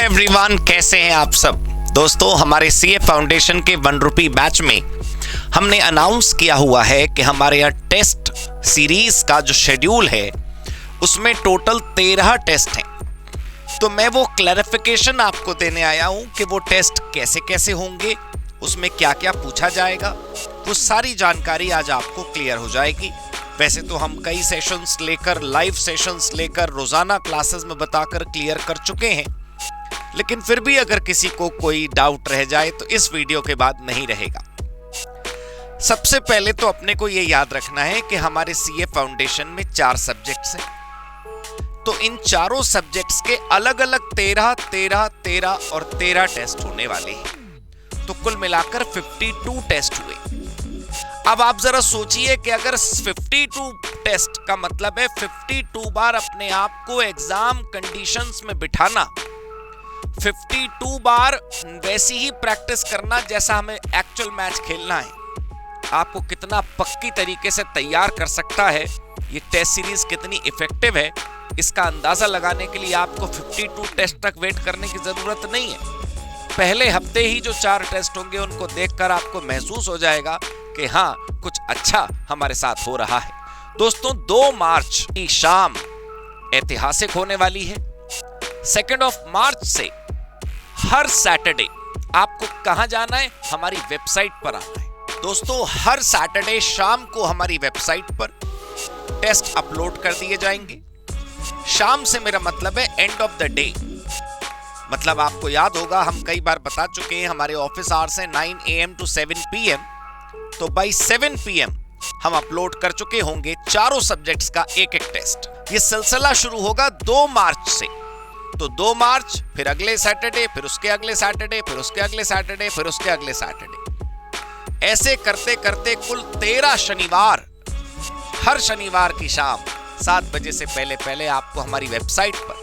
Everyone, कैसे हैं आप सब दोस्तों। हमारे सीए फाउंडेशन के 1 रुपी बैच में हमने अनाउंस किया हुआ है कि हमारे यहाँ टेस्ट सीरीज का जो शेड्यूल है उसमें टोटल 13 टेस्ट हैं। तो मैं वो क्लैरिफिकेशन आपको देने आया हूँ कि वो टेस्ट कैसे कैसे होंगे, उसमें क्या क्या पूछा जाएगा, वो सारी जानकारी आज आपको क्लियर हो जाएगी। वैसे तो हम कई सेशंस लेकर, लाइव सेशंस लेकर, रोजाना क्लासेस में बताकर क्लियर कर चुके हैं, लेकिन फिर भी अगर किसी को कोई डाउट रह जाए तो इस वीडियो के बाद नहीं रहेगा। सबसे पहले तो अपने को ये याद रखना है कि हमारे सीए फाउंडेशन में 4 सब्जेक्ट्स हैं, तो इन चारों सब्जेक्ट्स के अलग अलग 13, 13, 13 और 13 टेस्ट होने वाले हैं। तो कुल मिलाकर 52 टेस्ट हुए। अब आप जरा सोचिए कि अगर 52 टेस्ट का मतलब है 52 बार अपने आप को एग्जाम कंडीशंस में बिठाना, 52 बार वैसी ही प्रैक्टिस करना जैसा हमें एक्चुअल मैच खेलना है, आपको कितना पक्की तरीके से तैयार कर सकता है, ये टेस्ट सीरीज कितनी इफेक्टिव है, इसका अंदाजा लगाने के लिए आपको 52 टेस्ट तक वेट करने की जरूरत नहीं है। पहले हफ्ते ही जो 4 टेस्ट होंगे उनको देखकर आपको महसूस हो जाएगा कि हाँ, कुछ अच्छा हमारे साथ हो रहा है। दोस्तों, 2 मार्च की शाम ऐतिहासिक होने वाली है। 2 मार्च से हर सैटरडे आपको कहां जाना है? हमारी वेबसाइट पर आना है। दोस्तों, हर सैटरडे शाम को हमारी वेबसाइट पर टेस्ट अपलोड कर दिए जाएंगे। शाम से मेरा मतलब है एंड ऑफ द डे, मतलब आपको याद होगा हम कई बार बता चुके हैं हमारे ऑफिस आवर्स हैं 9 AM to 7 PM, तो बाई 7 PM हम अपलोड कर चुके होंगे चारों सब्जेक्ट्स का एक टेस्ट। ये सिलसिला शुरू होगा 2 मार्च से, तो 2 मार्च, फिर अगले सैटरडे, फिर उसके अगले सैटरडे, फिर उसके अगले सैटरडे, फिर उसके अगले सैटरडे, ऐसे करते करते कुल 13 शनिवार, हर शनिवार की शाम 7 बजे से पहले पहले आपको हमारी वेबसाइट पर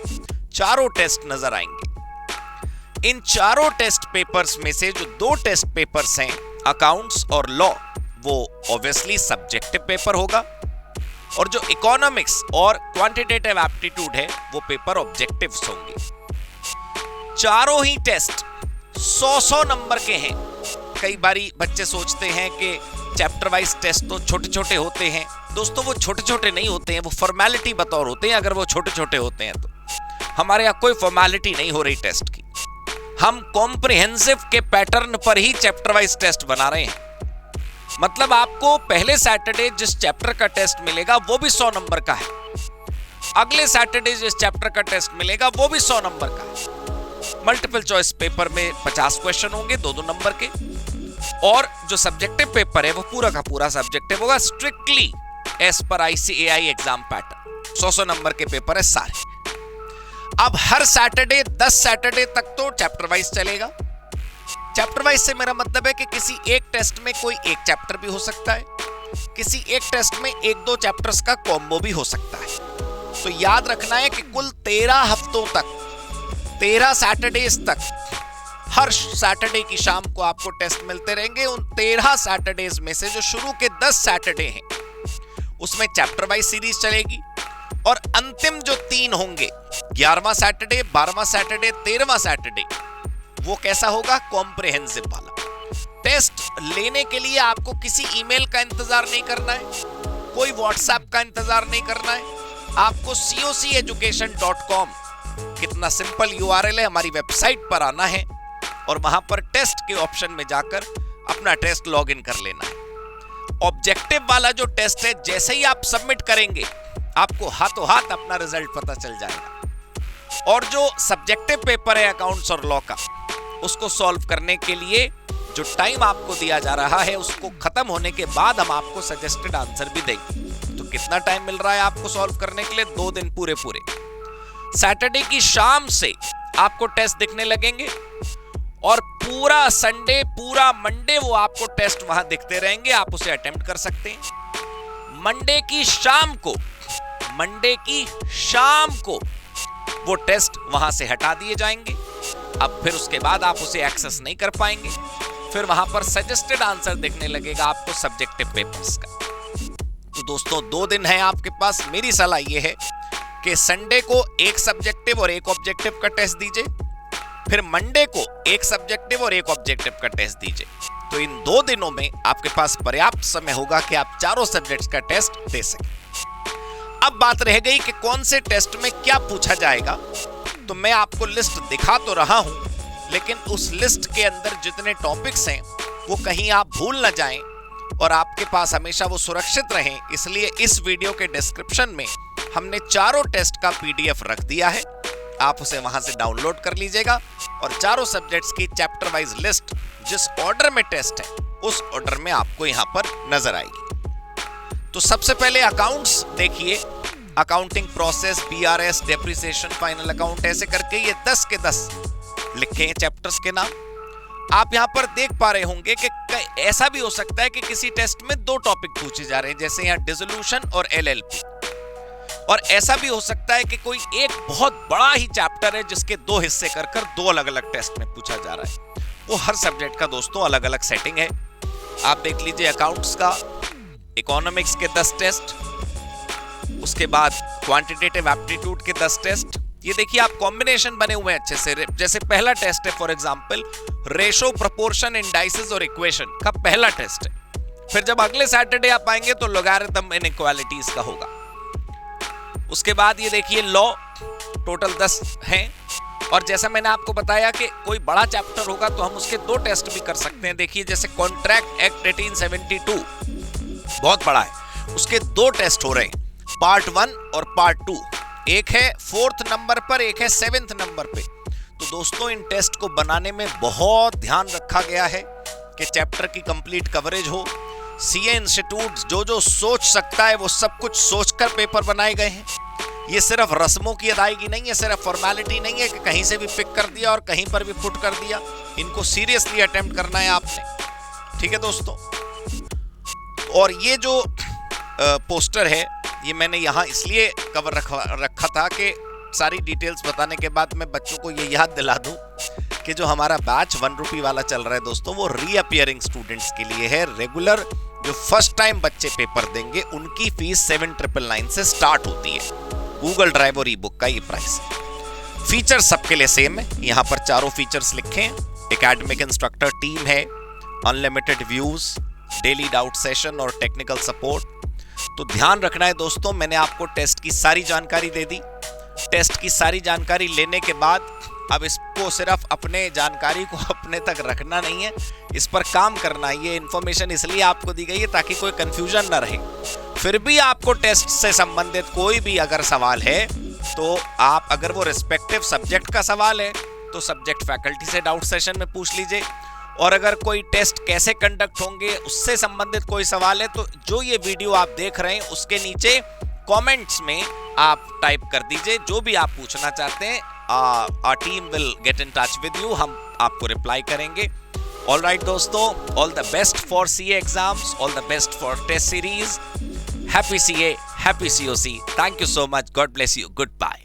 चारों टेस्ट नजर आएंगे। इन चारों टेस्ट पेपर्स में से जो 2 टेस्ट पेपर्स हैं, अकाउंट्स और लॉ, वो ऑब्वियसली सब्जेक्टिव पेपर होगा, और जो इकोनॉमिक्स और क्वांटिटेटिव एप्टीट्यूड है वो पेपर ऑब्जेक्टिव्स होंगे। चारों ही टेस्ट 100 नंबर के हैं। कई बारी बच्चे सोचते हैं कि चैप्टर वाइज टेस्ट तो छोटे छोटे होते हैं। दोस्तों, वो छोटे छोटे नहीं होते हैं, वो फॉर्मेलिटी बतौर होते हैं। अगर वो छोटे छोटे होते हैं तो हमारे यहाँ कोई फॉर्मेलिटी नहीं हो रही टेस्ट की, हम कॉम्प्रिहेंसिव के पैटर्न पर ही चैप्टर वाइज टेस्ट बना रहे हैं। मतलब आपको पहले सैटरडे जिस चैप्टर का टेस्ट मिलेगा वो भी 100 नंबर का है, अगले सैटरडे जिस चैप्टर का टेस्ट मिलेगा वो भी 100 नंबर का है। मल्टीपल चॉइस पेपर में 50 क्वेश्चन होंगे 2-2 नंबर के, और जो सब्जेक्टिव पेपर है वो पूरा का पूरा सब्जेक्टिव होगा, strictly as per ICAI exam pattern. 100 number के पेपर है सारे। अब हर सैटरडे 10 सैटरडे तक तो चैप्टर वाइज चलेगा। चैप्टर वाइज से मेरा मतलब है कि किसी एक टेस्ट में कोई एक चैप्टर भी हो सकता है, किसी एक टेस्ट में 1-2 चैप्टर्स का कॉम्बो भी हो सकता है। तो याद रखना है कि कुल 13 हफ्तों तक, 13 सैटरडेज तक, हर सैटरडे की शाम को आपको टेस्ट मिलते रहेंगे। उन 13 सैटरडेज में से जो शुरू के 10 सैटरडे हैं उसमें चैप्टर वाइज सीरीज चलेगी, और अंतिम जो 3 होंगे, 11वां सैटरडे, 12वां सैटरडे, 13वां सैटरडे, वो कैसा होगा? कॉम्प्रिहेंसिव वाला। टेस्ट लेने के लिए आपको किसी ईमेल का इंतजार नहीं करना है, कोई व्हाट्सएप का इंतजार नहीं करना है, आपको coceducation.com, कितना सिंपल URL है, हमारी वेबसाइट पर आना है और वहां पर टेस्ट के ऑप्शन में जाकर अपना टेस्ट लॉग इन कर लेना है। ऑब्जेक्टिव वाला जो टेस्ट है, जैसे ही आप सबमिट करेंगे आपको हाथों हाथ अपना रिजल्ट पता चल जाएगा। और जो सब्जेक्टिव पेपर है अकाउंट्स और लॉ का, उसको सॉल्व करने के लिए जो टाइम आपको दिया जा रहा है, उसको खत्म होने के बाद हम आपको सजेस्टेड आंसर भी देंगे। तो कितना टाइम मिल रहा है आपको सॉल्व करने के लिए? 2 दिन पूरे पूरे। सैटरडे की शाम से आपको टेस्ट दिखने लगेंगे, और पूरा संडे, पूरा मंडे वो आपको टेस्ट वहां दिखते रहेंगे, आप उसे अटेम्प्ट कर सकते हैं। मंडे की शाम को वो टेस्ट वहां से हटा दिए जाएंगे। अब फिर उसके बाद आप उसे एक्सेस नहीं कर पाएंगे, फिर वहां पर सजेस्टेड आंसर दिखने लगेगा आपको सब्जेक्टिव पेपर्स का। तो दोस्तों, 2 दिन है आपके पास। मेरी सलाह यह है कि संडे को एक सब्जेक्टिव और एक ऑब्जेक्टिव का टेस्ट दीजिए, फिर मंडे को एक सब्जेक्टिव और एक ऑब्जेक्टिव का टेस्ट दीजिए। तो इन 2 दिनों में आपके पास पर्याप्त समय होगा कि आप चारों सब्जेक्ट्स का टेस्ट दे सकें। अब बात रह गई कि कौन से टेस्ट में क्या पूछा जाएगा। तो मैं आपको लिस्ट दिखा तो रहा हूं, लेकिन उस लिस्ट के अंदर जितने टॉपिक्स हैं वो कहीं आप भूल न जाएं और आपके पास हमेशा वो सुरक्षित रहें, इसलिए इस वीडियो के डिस्क्रिप्शन में हमने चारों टेस्ट का पीडीएफ रख दिया है। आप उसे वहां से डाउनलोड कर लीजिएगा और चारों सब्जेक्ट्स की चैप्टर वाइज लिस्ट जिस ऑर्डर में टेस्ट है उस ऑर्डर में आपको यहां पर नजर आएगी। तो सबसे पहले अकाउंट्स देखिए, accounting process, BRS, depreciation, final account, ऐसे करके ये 10 के 10 लिखे हैं चैप्टर्स के नाम। आप यहां पर देख पा रहे होंगे कि ऐसा भी हो सकता है कि किसी टेस्ट में 2 टॉपिक पूछे जा रहे हैं, जैसे यहां डिसोल्यूशन और एलएलपी, और ऐसा भी हो सकता है कि कोई एक बहुत बड़ा ही चैप्टर है जिसके 2 हिस्से कर 2 अलग अलग टेस्ट में पूछा जा रहा है। वो हर सब्जेक्ट का दोस्तों अलग अलग सेटिंग है। आप देख लीजिए अकाउंट्स का, इकोनॉमिक्स के 10 टेस्ट, उसके बाद क्वांटिटेटिव एप्टीट्यूड के 10 टेस्ट। ये देखिए आप कॉम्बिनेशन बने हुए हैं अच्छे से। जैसे पहला टेस्ट है for example ratio, proportion, indices और इक्वेशन का पहला टेस्ट है। फिर जब अगले सैटरडे आप आएंगे तो लॉगरिथम इनइक्वालिटीज का होगा। उसके बाद ये देखिए लॉ, टोटल 10 हैं। और जैसा मैंने आपको बताया कि कोई बड़ा चैप्टर होगा तो हम उसके 2 टेस्ट भी कर सकते हैं। देखिए जैसे कॉन्ट्रैक्ट एक्ट 1872 बहुत बड़ा है, उसके 2 टेस्ट हो रहे हैं, पार्ट 1 और पार्ट 2। एक है 4th नंबर पर, एक है 7th नंबर पे। तो दोस्तों इन टेस्ट को बनाने में बहुत ध्यान रखा गया है कि चैप्टर की कंप्लीट कवरेज हो। सीए इंस्टीट्यूट जो सोच सकता है वो सब कुछ सोचकर पेपर बनाए गए हैं। ये सिर्फ रस्मों की अदायगी नहीं है, सिर्फ फॉर्मेलिटी नहीं है कि कहीं से भी पिक कर दिया और कहीं पर भी पुट कर दिया। इनको सीरियसली अटेम्प्ट करना है आपने, ठीक है दोस्तों। और ये जो पोस्टर है ये मैंने यहाँ इसलिए कवर रखा था कि सारी डिटेल्स बताने के बाद मैं बच्चों को ये याद दिला दूं कि जो हमारा बैच 1 रुपी वाला चल रहा है दोस्तों, वो रीअपियरिंग स्टूडेंट्स के लिए है। रेगुलर जो फर्स्ट टाइम बच्चे पेपर देंगे उनकी फीस 7,999 से स्टार्ट होती है। गूगल ड्राइव और ई बुक का ये प्राइस है। फीचर्स सबके लिए सेम है, यहाँ पर चारों फीचर्स लिखे हैं। एकेडमिक इंस्ट्रक्टर टीम है, unlimited views, daily doubt session और टेक्निकल सपोर्ट। तो ध्यान रखना है दोस्तों, मैंने आपको टेस्ट की सारी जानकारी दे दी। टेस्ट की सारी जानकारी लेने के बाद अब इसको सिर्फ अपने जानकारी को अपने तक रखना नहीं है, इस पर काम करना है। ये इन्फॉर्मेशन इसलिए आपको दी गई है ताकि कोई कंफ्यूजन ना रहे। फिर भी आपको टेस्ट से संबंधित कोई भी अगर सवाल है तो आप, अगर वो रिस्पेक्टिव सब्जेक्ट का सवाल है तो सब्जेक्ट फैकल्टी से डाउट सेशन में पूछ लीजिए, और अगर कोई टेस्ट कैसे कंडक्ट होंगे उससे संबंधित कोई सवाल है तो जो ये वीडियो आप देख रहे हैं उसके नीचे कमेंट्स में आप टाइप कर दीजिए जो भी आप पूछना चाहते हैं। Our team will get in touch with you, हम आपको रिप्लाई करेंगे। ऑल राइट दोस्तों, all the best for CA exams, all the best for test series. Happy CA, happy COC. Thank you so much, God bless you, good bye.